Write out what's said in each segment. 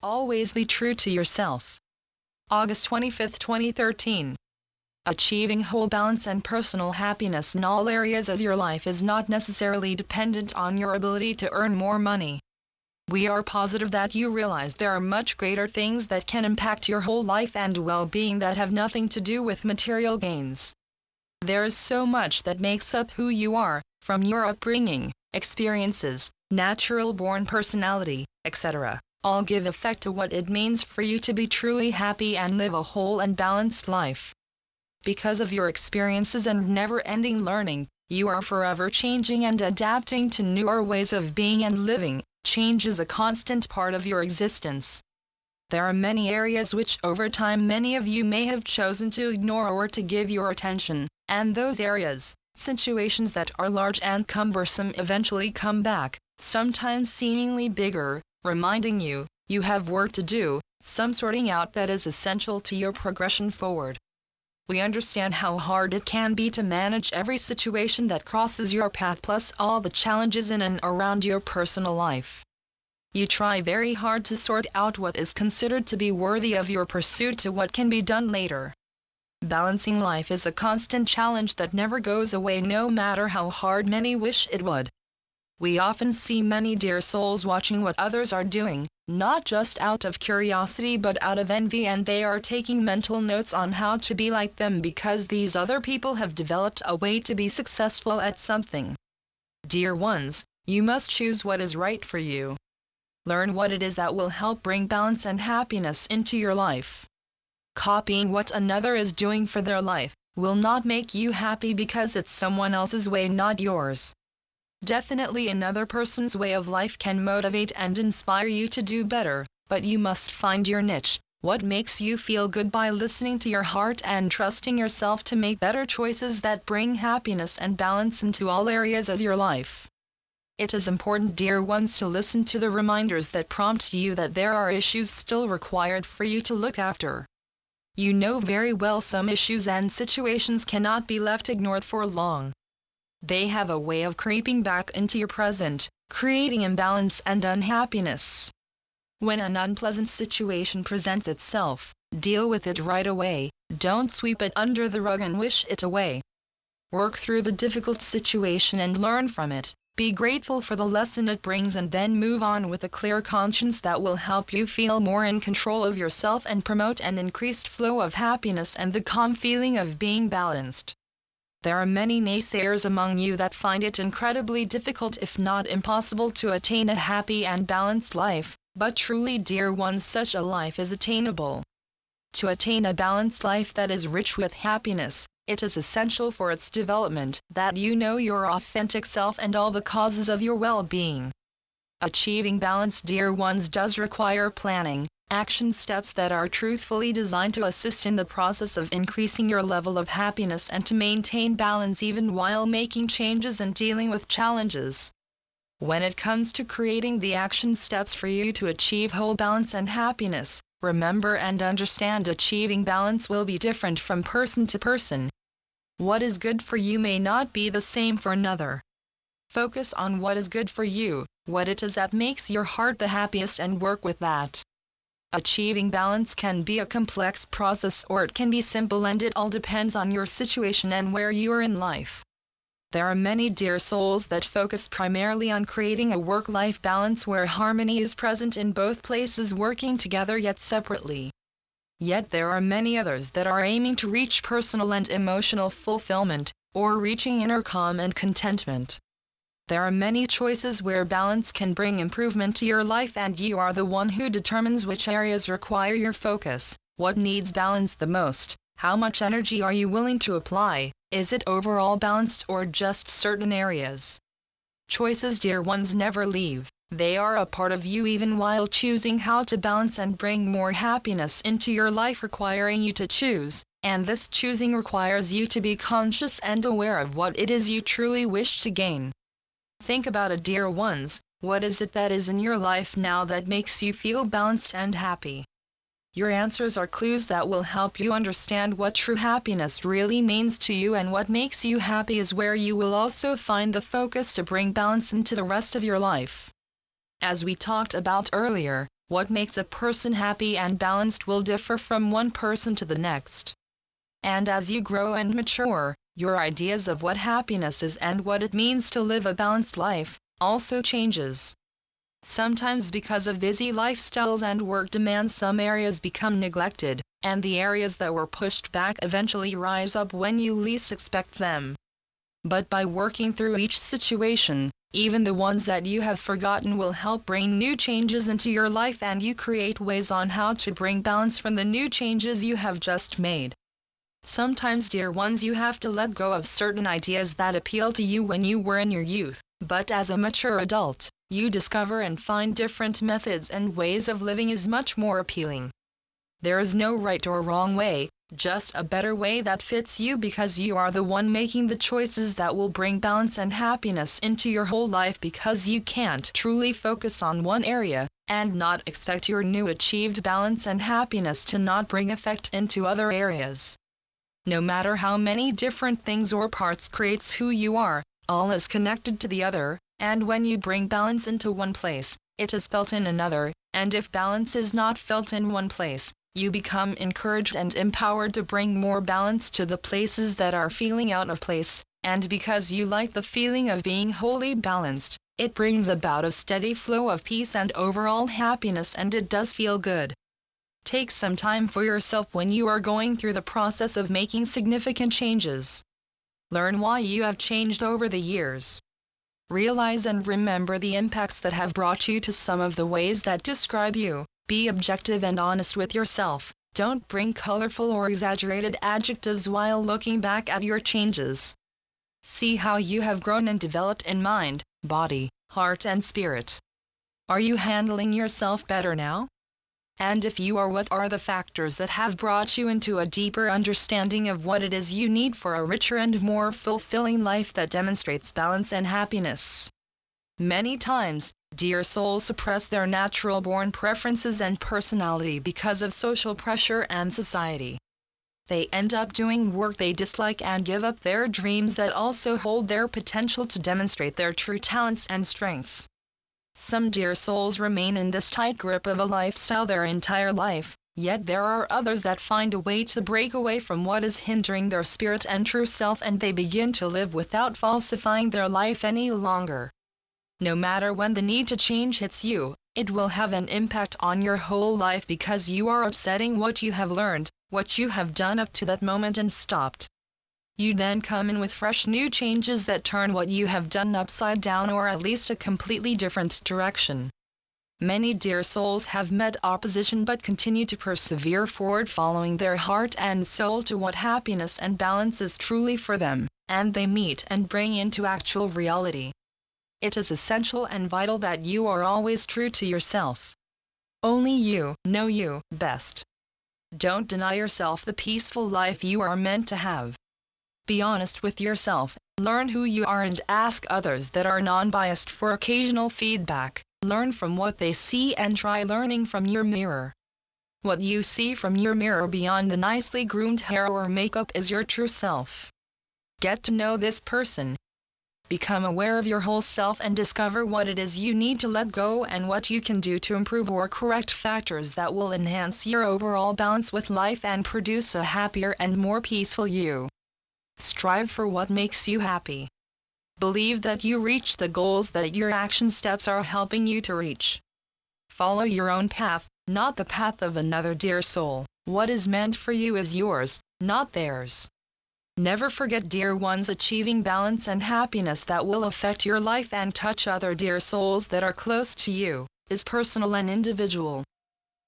Always be true to yourself. August 25, 2013. Achieving whole balance and personal happiness in all areas of your life is not necessarily dependent on your ability to earn more money. We are positive that you realize there are much greater things that can impact your whole life and well-being that have nothing to do with material gains. There is so much that makes up who you are, from your upbringing, experiences, natural-born personality, etc. All give effect to what it means for you to be truly happy and live a whole and balanced life. Because of your experiences and never-ending learning, you are forever changing and adapting to newer ways of being and living. Change is a constant part of your existence. There are many areas which over time many of you may have chosen to ignore or to give your attention, and those areas, situations that are large and cumbersome eventually come back, sometimes seemingly bigger, reminding you, you have work to do, some sorting out that is essential to your progression forward. We understand how hard it can be to manage every situation that crosses your path plus all the challenges in and around your personal life. You try very hard to sort out what is considered to be worthy of your pursuit to what can be done later. Balancing life is a constant challenge that never goes away no matter how hard many wish it would. We often see many dear souls watching what others are doing, not just out of curiosity but out of envy, and they are taking mental notes on how to be like them because these other people have developed a way to be successful at something. Dear ones, you must choose what is right for you. Learn what it is that will help bring balance and happiness into your life. Copying what another is doing for their life will not make you happy because it's someone else's way, not yours. Definitely another person's way of life can motivate and inspire you to do better, but you must find your niche, what makes you feel good, by listening to your heart and trusting yourself to make better choices that bring happiness and balance into all areas of your life. It is important, dear ones, to listen to the reminders that prompt you that there are issues still required for you to look after. You know very well some issues and situations cannot be left ignored for long. They have a way of creeping back into your present, creating imbalance and unhappiness. When an unpleasant situation presents itself, deal with it right away, don't sweep it under the rug and wish it away. Work through the difficult situation and learn from it, be grateful for the lesson it brings, and then move on with a clear conscience that will help you feel more in control of yourself and promote an increased flow of happiness and the calm feeling of being balanced. There are many naysayers among you that find it incredibly difficult, if not impossible, to attain a happy and balanced life, but truly, dear ones, such a life is attainable. To attain a balanced life that is rich with happiness, it is essential for its development that you know your authentic self and all the causes of your well-being. Achieving balance, dear ones, does require planning, action steps that are truthfully designed to assist in the process of increasing your level of happiness and to maintain balance even while making changes and dealing with challenges. When it comes to creating the action steps for you to achieve whole balance and happiness, remember and understand achieving balance will be different from person to person. What is good for you may not be the same for another. Focus on what is good for you, what it is that makes your heart the happiest, and work with that. Achieving balance can be a complex process or it can be simple, and it all depends on your situation and where you are in life. There are many dear souls that focus primarily on creating a work-life balance where harmony is present in both places, working together yet separately. Yet there are many others that are aiming to reach personal and emotional fulfillment, or reaching inner calm and contentment. There are many choices where balance can bring improvement to your life, and you are the one who determines which areas require your focus, what needs balance the most, how much energy are you willing to apply, is it overall balanced or just certain areas? Choices, dear ones, never leave. They are a part of you even while choosing how to balance and bring more happiness into your life, requiring you to choose, and this choosing requires you to be conscious and aware of what it is you truly wish to gain. Think about it, dear ones, what is it that is in your life now that makes you feel balanced and happy? Your answers are clues that will help you understand what true happiness really means to you, and what makes you happy is where you will also find the focus to bring balance into the rest of your life. As we talked about earlier, What makes a person happy and balanced will differ from one person to the next. And as you grow and mature, your ideas of what happiness is and what it means to live a balanced life also changes. Sometimes because of busy lifestyles and work demands, some areas become neglected, and the areas that were pushed back eventually rise up when you least expect them. But by working through each situation, even the ones that you have forgotten will help bring new changes into your life, and you create ways on how to bring balance from the new changes you have just made. Sometimes, dear ones, you have to let go of certain ideas that appeal to you when you were in your youth, but as a mature adult, you discover and find different methods and ways of living is much more appealing. There is no right or wrong way, just a better way that fits you, because you are the one making the choices that will bring balance and happiness into your whole life, because you can't truly focus on one area and not expect your new achieved balance and happiness to not bring effect into other areas. No matter how many different things or parts creates who you are, all is connected to the other, and when you bring balance into one place, it is felt in another, and if balance is not felt in one place, you become encouraged and empowered to bring more balance to the places that are feeling out of place, and because you like the feeling of being wholly balanced, it brings about a steady flow of peace and overall happiness, and it does feel good. Take some time for yourself when you are going through the process of making significant changes. Learn why you have changed over the years. Realize and remember the impacts that have brought you to some of the ways that describe you. Be objective and honest with yourself. Don't bring colorful or exaggerated adjectives while looking back at your changes. See how you have grown and developed in mind, body, heart, and spirit. Are you handling yourself better now? And if you are, what are the factors that have brought you into a deeper understanding of what it is you need for a richer and more fulfilling life that demonstrates balance and happiness? Many times, dear souls suppress their natural-born preferences and personality because of social pressure and society. They end up doing work they dislike and give up their dreams that also hold their potential to demonstrate their true talents and strengths. Some dear souls remain in this tight grip of a lifestyle their entire life, yet there are others that find a way to break away from what is hindering their spirit and true self, and they begin to live without falsifying their life any longer. No matter when the need to change hits you, it will have an impact on your whole life, because you are upsetting what you have learned, what you have done up to that moment and stopped. You then come in with fresh new changes that turn what you have done upside down, or at least a completely different direction. Many dear souls have met opposition but continue to persevere forward, following their heart and soul to what happiness and balance is truly for them, and they meet and bring into actual reality. It is essential and vital that you are always true to yourself. Only you know you best. Don't deny yourself the peaceful life you are meant to have. Be honest with yourself, learn who you are, and ask others that are non-biased for occasional feedback. Learn from what they see and try learning from your mirror. What you see from your mirror beyond the nicely groomed hair or makeup is your true self. Get to know this person. Become aware of your whole self and discover what it is you need to let go and what you can do to improve or correct factors that will enhance your overall balance with life and produce a happier and more peaceful you. Strive for what makes you happy. Believe that you reach the goals that your action steps are helping you to reach. Follow your own path, not the path of another dear soul. What is meant for you is yours, not theirs. Never forget, dear ones, achieving balance and happiness that will affect your life and touch other dear souls that are close to you is personal and individual.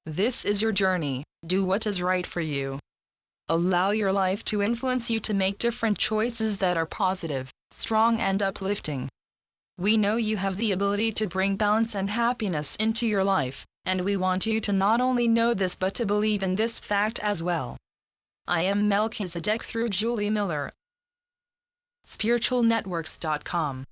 This is your journey. Do what is right for you. Allow your life to influence you to make different choices that are positive, strong, and uplifting. We know you have the ability to bring balance and happiness into your life, and we want you to not only know this but to believe in this fact as well. I am Melchizedek through Julie Miller. spiritualnetworks.com